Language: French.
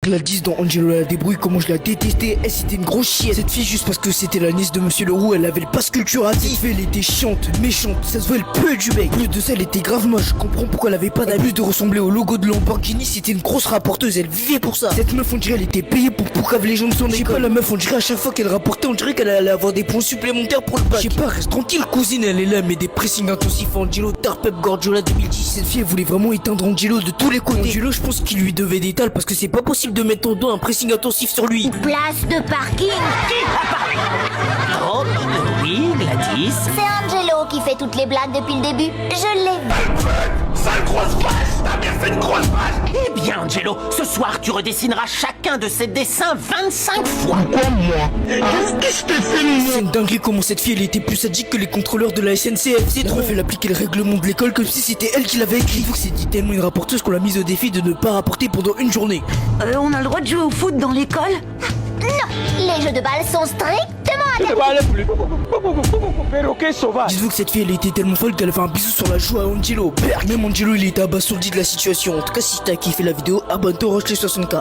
Gladys dans Angelo la débrouille, comment je la détestais. Elle c'était une grosse chienne. Cette fille, juste parce que c'était la nièce de Monsieur Leroux, elle avait le passe culturatif. Elle était chiante, méchante, ça se voit le peu du bec. Plus de ça, elle était grave moche. Je comprends pourquoi elle avait pas d'amis. Plus de ressembler au logo de Lamborghini, c'était une grosse rapporteuse, elle vivait pour ça. Cette meuf, on dirait elle était payée pour caver les gens de son école. Je sais pas, la meuf, on dirait à chaque fois qu'elle rapportait, on dirait qu'elle allait avoir des points supplémentaires pour le bac. Je sais pas, reste tranquille cousine, elle est là, mais des pressings intensifs. Angelo, Tarpep, Gordiola 2010. Cette fille, elle voulait vraiment éteindre Angelo de tous les côtés. Angelo, je pense qu'il lui devait des tales parce que c'est pas possible de mettre en dos un pressing intensif sur lui. Place de parking. Oh, oui, Gladys. C'est Angelo qui fait toutes les blagues depuis le début. Je l'ai vu. Sale grosse vache, t'as bien fait une grosse vache. Eh bien, Angelo, ce soir, tu redessineras chacun de ces dessins 25 fois. Qu'est-ce que je t'ai fait, Mignon? C'est une dinguerie comment cette fille elle était plus sadique que les contrôleurs de la SNCF. C'est trop. Elle appliquait le règlement de l'école comme si c'était elle qui l'avait écrit. C'était tellement une rapporteuse qu'on l'a mise au défi de ne pas rapporter pendant une journée. On a le droit de jouer au foot dans l'école? Non, les jeux de balle sont strictement interdits. Dites-vous que cette fille elle était tellement folle qu'elle a fait un bisou sur la joue à Angelo. Même Angelo il était abasourdi de la situation. En tout cas si t'as kiffé la vidéo, abonne-toi, rush les 60K.